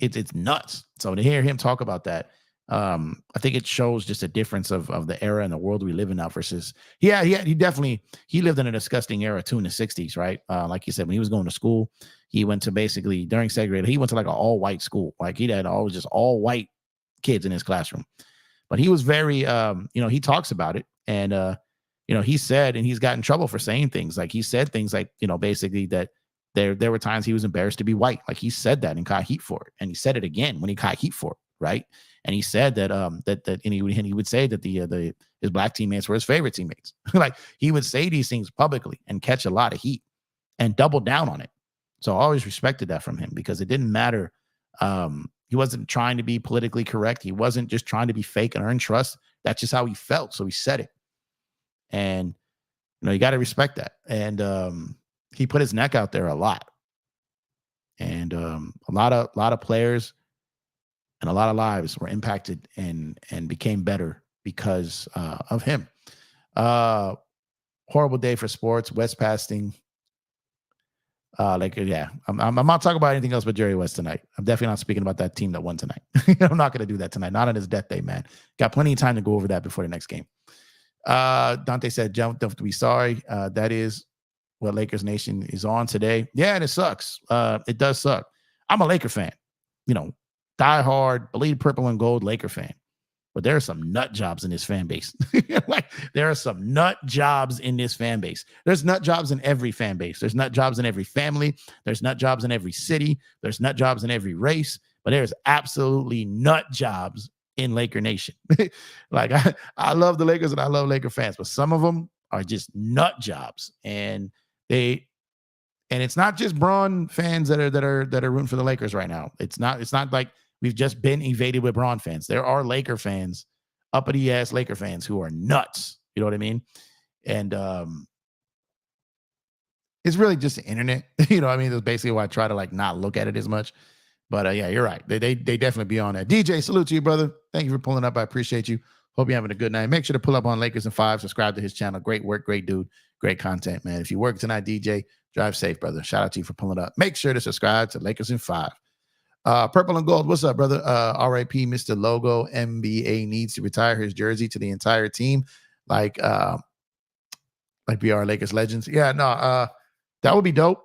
it's nuts. So to hear him talk about that, I think it shows just a difference of the era and the world we live in now versus he lived in a disgusting era too in the 60s, right? Like you said, when he was going to school, he went to basically during segregated, he went to like an all-white school. Like he had always just all white kids in his classroom. But he was very he talks about it, and he said, and he's got in trouble for saying things. Like he said things like, basically that there were times he was embarrassed to be white. Like he said that and caught heat for it. And he said it again when he caught heat for it, right? And he said that and he would say that his black teammates were his favorite teammates. Like he would say these things publicly and catch a lot of heat and double down on it. So I always respected that from him, because it didn't matter. He wasn't trying to be politically correct. He wasn't just trying to be fake and earn trust. That's just how he felt. So he said it. And you got to respect that. And he put his neck out there a lot. And a lot of players and a lot of lives were impacted and became better because of him. Horrible day for sports. West passing. I'm not talking about anything else but Jerry West tonight. I'm definitely not speaking about that team that won tonight. I'm not going to do that tonight. Not on his death day, man. Got plenty of time to go over that before the next game. Dante said, don't be sorry. That is what Lakers Nation is on today. Yeah, and it sucks. It does suck. I'm a Laker fan, die hard, bleed purple and gold Laker fan. But there are some nut jobs in this fan base. Like, there are some nut jobs in this fan base. There's nut jobs in every fan base. There's nut jobs in every family. There's nut jobs in every city. There's nut jobs in every race. But there's absolutely nut jobs in Laker Nation. Like, I love the Lakers and I love Laker fans, but some of them are just nut jobs. And it's not just Braun fans that are rooting for the Lakers right now. It's not like we've just been invaded with Braun fans. There are Laker fans, uppity ass Laker fans, who are nuts. You know what I mean? And it's really just the internet. You know what I mean? That's basically why I try to like not look at it as much. But yeah, you're right. They definitely be on that. DJ, salute to you, brother. Thank you for pulling up. I appreciate you. Hope you're having a good night. Make sure to pull up on Lakers in 5. Subscribe to his channel. Great work, great dude, great content, man. If you work tonight, DJ, drive safe, brother. Shout out to you for pulling up. Make sure to subscribe to Lakers in 5. Purple and gold. What's up, brother? RIP, Mr. Logo. NBA needs to retire his jersey to the entire team, like we are Lakers legends. Yeah, no, that would be dope.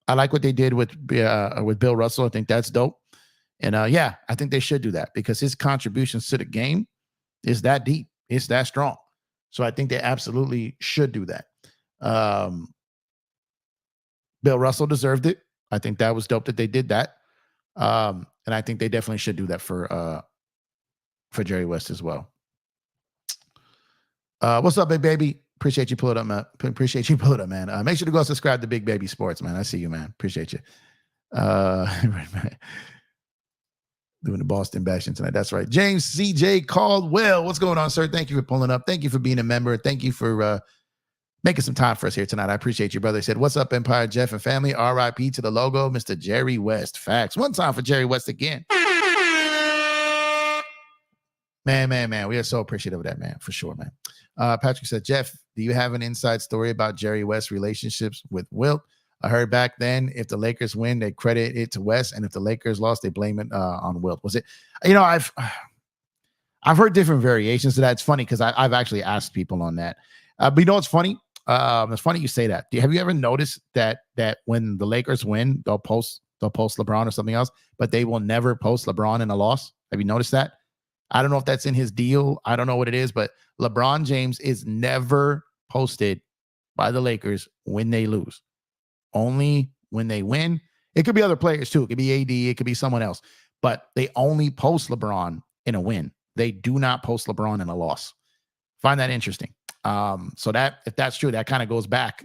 I like what they did with Bill Russell. I think that's dope. And yeah, I think they should do that because his contributions to the game is that deep. It's that strong. So I think they absolutely should do that. Bill Russell deserved it. I think that was dope that they did that. And I think they definitely should do that for Jerry West as well. What's up, big baby? Appreciate you pulling up, man. Appreciate you pulling up, man. Make sure to go subscribe to Big Baby Sports, man. I see you, man. Appreciate you. Doing the Boston bashing tonight. That's right. James CJ Caldwell. What's going on, sir? Thank you for pulling up. Thank you for being a member. Thank you for making some time for us here tonight. I appreciate you, brother. He said, what's up, Empire Jeff and family? RIP to the logo, Mr. Jerry West. Facts. One time for Jerry West again. Man. We are so appreciative of that, man. For sure, man. Patrick said, Jeff, do you have an inside story about Jerry West's relationships with Wilt? I heard back then, if the Lakers win, they credit it to West, and if the Lakers lost, they blame it on Wilt. Was it? I've heard different variations of that. It's funny because I've actually asked people on that. But you know what's funny? It's funny you say that. Have you ever noticed that when the Lakers win, they'll post LeBron or something else, but they will never post LeBron in a loss? Have you noticed that? I don't know if that's in his deal. I don't know what it is, but LeBron James is never posted by the Lakers when they lose. Only when they win. It could be other players too. It could be AD. It could be someone else. But they only post LeBron in a win. They do not post LeBron in a loss. Find that interesting. So that if that's true, that kind of goes back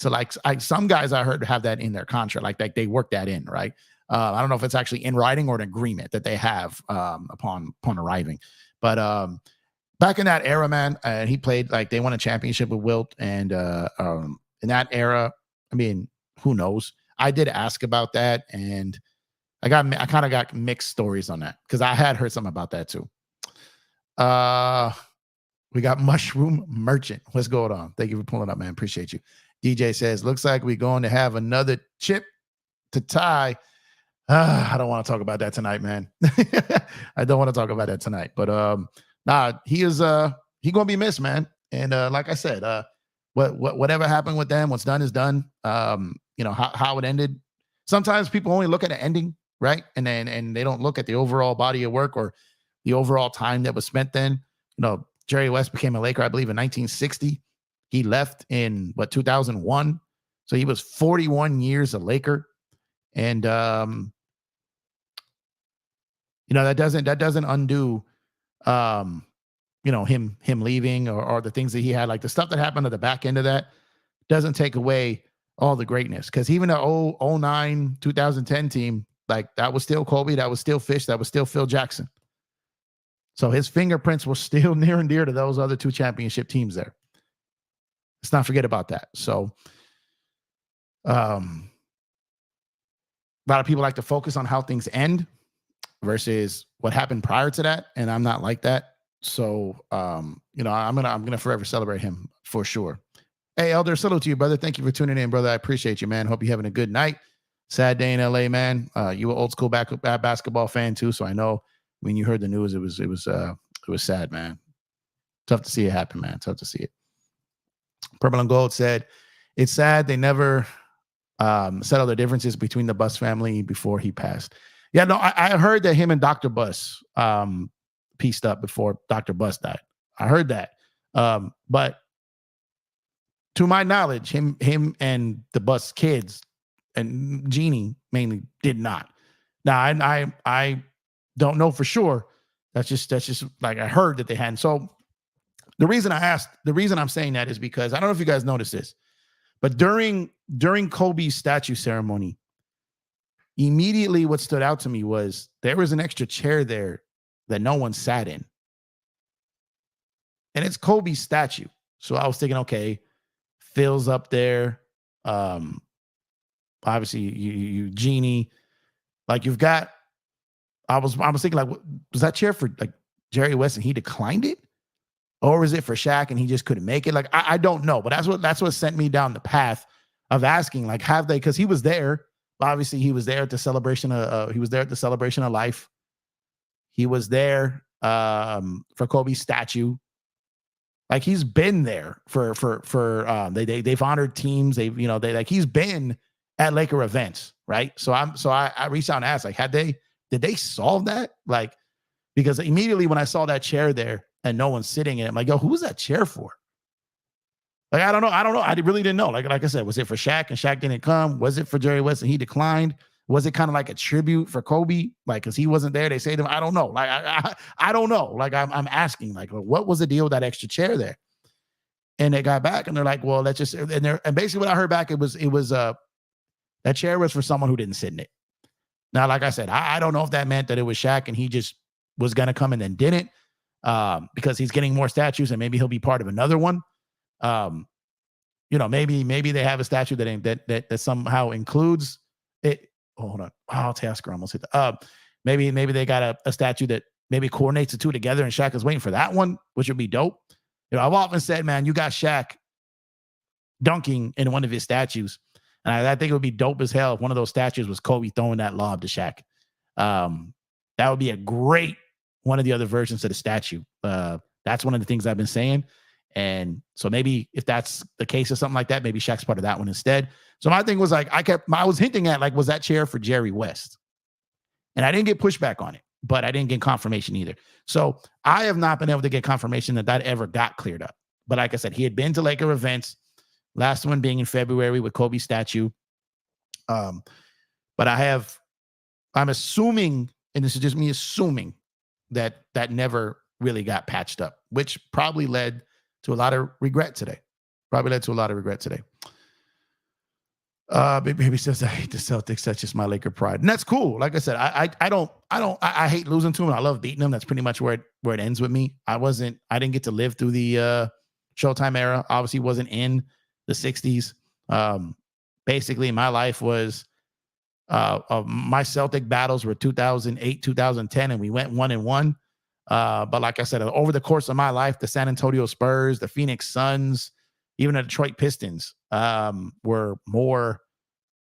to like some guys I heard have that in their contract, like they work that in, right? I don't know if it's actually in writing or an agreement that they have upon arriving. But back in that era, man, he played like they won a championship with Wilt, and in that era, I mean, who knows? I did ask about that, and I kind of got mixed stories on that because I had heard something about that too. We got Mushroom Merchant. What's going on? Thank you for pulling up, man. Appreciate you. DJ says, looks like we're going to have another chip to tie. I don't want to talk about that tonight, man. I don't want to talk about that tonight. But he is he gonna be missed, man. And like I said, whatever happened with them, what's done is done. How it ended. Sometimes people only look at the ending, right? And they don't look at the overall body of work or the overall time that was spent then. Jerry West became a Laker, I believe, in 1960. He left in 2001. So he was 41 years a Laker. And that doesn't undo him leaving or the things that he had, like the stuff that happened at the back end of that doesn't take away all the greatness. Because even the 09 2010 team, like that was still Kobe, that was still Fish, that was still Phil Jackson. So his fingerprints were still near and dear to those other two championship teams there. Let's not forget about that. So a lot of people like to focus on how things end versus what happened prior to that. And I'm not like that. So, I'm gonna forever celebrate him for sure. Hey, Elder, salute to you, brother. Thank you for tuning in, brother. I appreciate you, man. Hope you're having a good night. Sad day in LA, man. You were old school basketball fan too. So I know when you heard the news, it was sad, man. Tough to see it happen, man. Tough to see it. Purple and Gold said, It's sad they never settled the differences between the Bus family before he passed. Yeah, no, I heard that him and Dr. Bus pieced up before Dr. Bus died. I heard that. But to my knowledge, him and the Bus kids and Jeannie mainly did not. Now I don't know for sure. That's just like I heard that they hadn't. So the reason I'm saying that is because I don't know if you guys noticed this, but during Kobe's statue ceremony, immediately what stood out to me was there was an extra chair there that no one sat in. And it's Kobe's statue. So I was thinking, okay, Phil's up there. Obviously you Jeannie. Like you've got, I was thinking, like, was that chair for like Jerry West and he declined it? Or was it for Shaq and he just couldn't make it? Like, I don't know, but that's what sent me down the path of asking, like, have they, because he was there. Obviously, he was there at the celebration of life. He was there for Kobe's statue. Like he's been there for they've honored teams. He's been at Laker events, right? So I reached out and asked, like, did they solve that? Like, because immediately when I saw that chair there and no one's sitting in it, I'm like, yo, who's that chair for? Like, I don't know. I really didn't know. Like I said, was it for Shaq and Shaq didn't come? Was it for Jerry West and he declined? Was it kind of like a tribute for Kobe? Like, because he wasn't there, they say to him, I don't know. Like, I don't know. Like, I'm asking, like, what was the deal with that extra chair there? And they got back and they're like, well, let's just, and basically what I heard back, it was that chair was for someone who didn't sit in it. Now, like I said, I don't know if that meant that it was Shaq and he just was going to come and then didn't, because he's getting more statues and maybe he'll be part of another one. Maybe they have a statue that somehow includes it. Oh, hold on. Oh, Tasker almost hit the, maybe they got a statue that maybe coordinates the two together and Shaq is waiting for that one, which would be dope. I've often said, man, you got Shaq dunking in one of his statues. And I think it would be dope as hell if one of those statues was Kobe throwing that lob to Shaq. That would be a great one of the other versions of the statue. That's one of the things I've been saying. And so maybe if that's the case or something like that, maybe Shaq's part of that one instead. So my thing was like, I was hinting at, like, was that chair for Jerry West? And I didn't get pushback on it, but I didn't get confirmation either. So I have not been able to get confirmation that ever got cleared up. But like I said, he had been to Laker events, last one being in February with Kobe's statue. But I'm assuming, and this is just me assuming, that never really got patched up, which probably led to a lot of regret today. Baby says, I hate the Celtics. That's just my Laker pride. And that's cool. Like I said, I hate losing to them. I love beating them. That's pretty much where it ends with me. I didn't get to live through the Showtime era. Obviously wasn't in the 60s. Basically my life was, my Celtic battles were 2008, 2010, and we went 1-1. But like I said, over the course of my life, the San Antonio Spurs, the Phoenix Suns, even the Detroit Pistons were more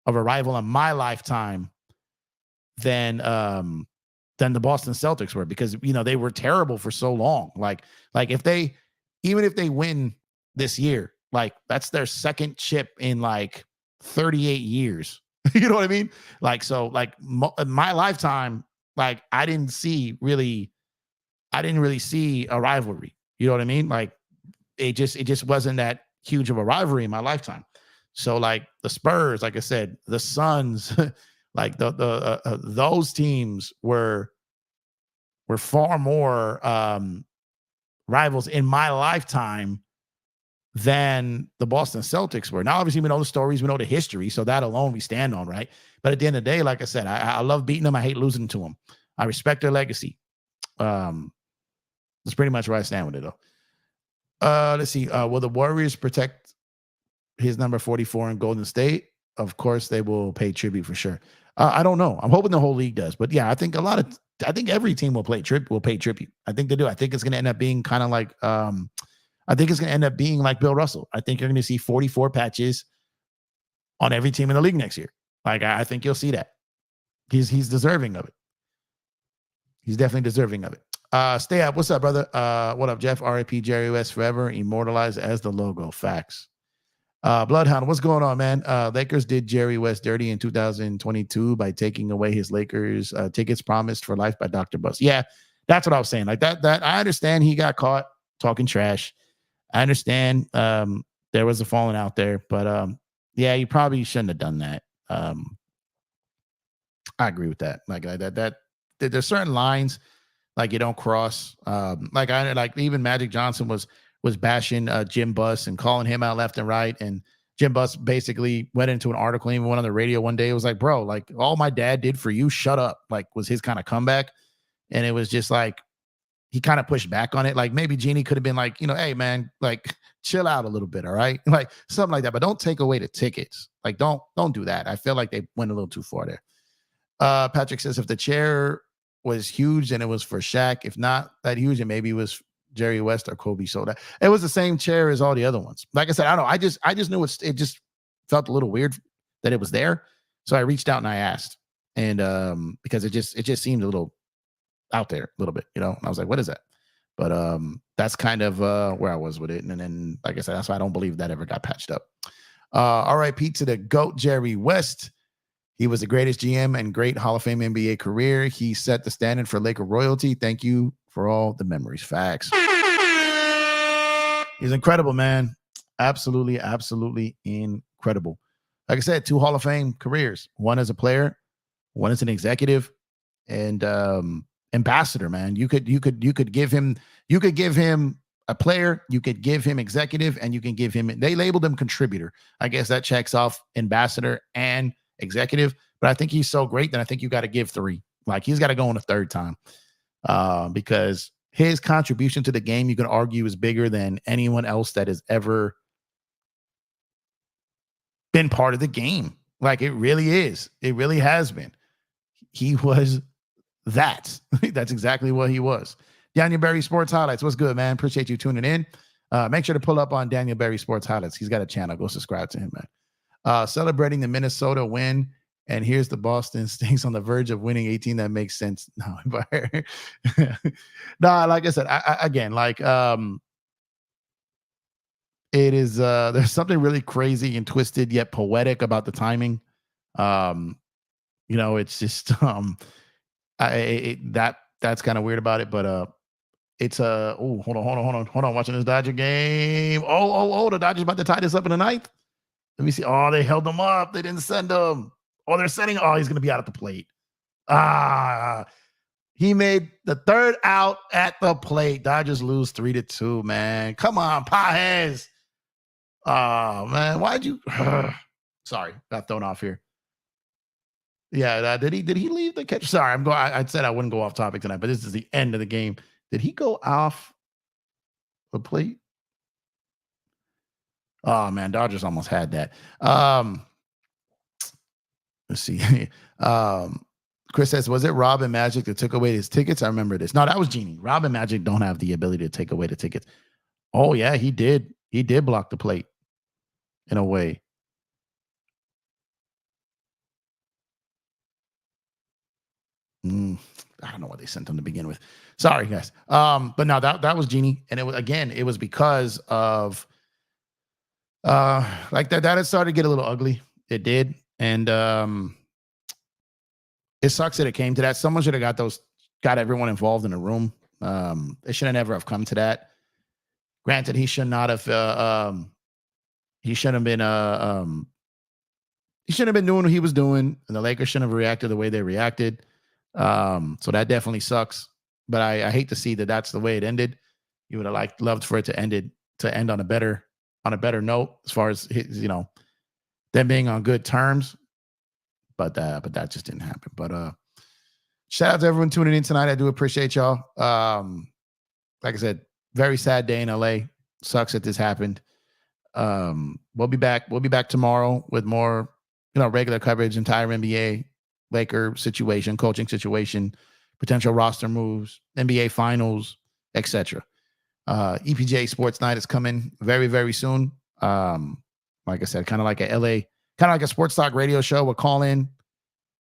of a rival in my lifetime than the Boston Celtics were, because they were terrible for so long. Like even if they win this year, like that's their second chip in like 38 years. You know what I mean? Like, so like my lifetime, like I didn't really see a rivalry. You know what I mean? Like it just wasn't that huge of a rivalry in my lifetime. So like the Spurs, like I said, the Suns, like those teams were far more rivals in my lifetime than the Boston Celtics were. Now, obviously, we know the stories, we know the history, so that alone we stand on, right? But at the end of the day, like I said, I love beating them. I hate losing to them. I respect their legacy. That's pretty much where I stand with it, though. Let's see. Will the Warriors protect his number 44 in Golden State? Of course, they will pay tribute for sure. I don't know. I'm hoping the whole league does, but yeah, I think every team will pay tribute. I think they do. I think it's going to end up being kind of like, I think it's going to end up being like Bill Russell. I think you're going to see 44 patches on every team in the league next year. Like, I think you'll see that. He's deserving of it. He's definitely deserving of it. Stay up. What's up, brother? What up, Jeff? RIP Jerry West forever, immortalized as the logo. Facts. Bloodhound, what's going on, man? Lakers did Jerry West dirty in 2022 by taking away his Lakers tickets promised for life by Dr. Bus. Yeah, that's what I was saying. Like that I understand he got caught talking trash. I understand there was a falling out there, but yeah, you probably shouldn't have done that. I agree with that. Like that there's certain lines like you don't cross. Like I like even Magic Johnson was bashing Jim Buss and calling him out left and right. And Jim Buss basically went into an article, even went on the radio one day. It was like, bro, like all my dad did for you, shut up. Like was his kind of comeback. And it was just like he kind of pushed back on it. Like maybe Jeannie could have been like, hey man, like chill out a little bit, all right? Like something like that. But don't take away the tickets. Like don't do that. I feel like they went a little too far there. Patrick says if the chair was huge and it was for Shaq, if not that huge, and maybe it was Jerry West or Kobe Soda. It was the same chair as all the other ones. Like I said, I don't know. I just knew it just felt a little weird that it was there. So I reached out and I asked. And because it just seemed a little out there a little bit, And I was like, what is that? But that's kind of where I was with it. And then, like I said, that's why I don't believe that ever got patched up. All right, Pete, to the GOAT, Jerry West. He was the greatest GM and great Hall of Fame NBA career. He set the standard for Laker royalty. Thank you for all the memories. Facts. He's incredible, man. Absolutely, absolutely incredible. Like I said, 2 Hall of Fame careers. One as a player, one as an executive, and ambassador, man. You could give him a player, you could give him executive, and you can give him, they labeled him contributor. I guess that checks off ambassador and executive, but I think he's so great that I think you got to give 3. Like he's got to go on a 3rd time because his contribution to the game, you can argue, is bigger than anyone else that has ever been part of the game. Like it really is. It really has been. He was that. That's exactly what he was. Daniel Berry Sports Highlights. What's good, man? Appreciate you tuning in. Make sure to pull up on Daniel Berry Sports Highlights. He's got a channel. Go subscribe to him, man. Celebrating the Minnesota win, and here's the Boston Stinks on the verge of winning 18. That makes sense. No, no, like I said, I again, like it is there's something really crazy and twisted yet poetic about the timing. It's just that's kind of weird about it, but it's hold on, watching this Dodger game. The Dodgers about to tie this up in the 9th. Let me see. Oh, they held him up. They didn't send him. Oh, they're sending. Oh, he's going to be out at the plate. He made the 3rd out at the plate. Dodgers lose 3-2, man. Come on, Pajes. Oh, man. Why'd you? Sorry, got thrown off here. Yeah, did he leave the catch? Sorry, I said I wouldn't go off topic tonight, but this is the end of the game. Did he go off the plate? Oh man, Dodgers almost had that. Let's see. Chris says, was it Rob and Magic that took away his tickets? I remember this. No, that was Genie. Rob and Magic don't have the ability to take away the tickets. Oh yeah, he did. He did block the plate in a way. I don't know what they sent him to begin with. Sorry, guys. But no, that was Genie, and it was because of like that had started to get a little ugly. It did, and it sucks that it came to that. Someone should have got everyone involved in a room. It should have never have come to that. Granted, he should not have. He shouldn't have been. He shouldn't have been doing what he was doing, and the Lakers shouldn't have reacted the way they reacted. So that definitely sucks. But I hate to see that that's the way it ended. You would have loved for it to end on a better note as far as his, them being on good terms. But that just didn't happen. But shout out to everyone tuning in tonight. I do appreciate y'all. Like I said, very sad day in LA. Sucks that this happened. We'll be back. We'll be back tomorrow with more, regular coverage, entire NBA Laker situation, coaching situation, potential roster moves, NBA finals, etc. EPJ Sports Night is coming very, very soon. Like I said, kind of like a sports talk radio show. We'll call in,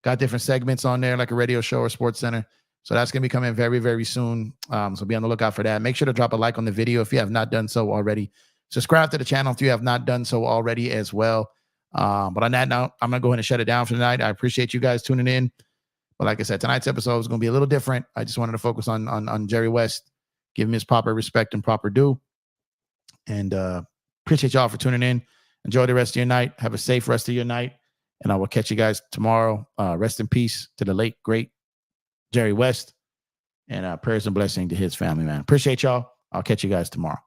got different segments on there, like a radio show or Sports Center. So that's going to be coming very, very soon. So be on the lookout for that. Make sure to drop a like on the video if you have not done so already. Subscribe to the channel if you have not done so already as well. But on that note, I'm going to go ahead and shut it down for tonight. I appreciate you guys tuning in. But like I said, tonight's episode is going to be a little different. I just wanted to focus on Jerry West, give him his proper respect and proper due. And appreciate y'all for tuning in. Enjoy the rest of your night. Have a safe rest of your night. And I will catch you guys tomorrow. Rest in peace to the late, great Jerry West. And prayers and blessing to his family, man. Appreciate y'all. I'll catch you guys tomorrow.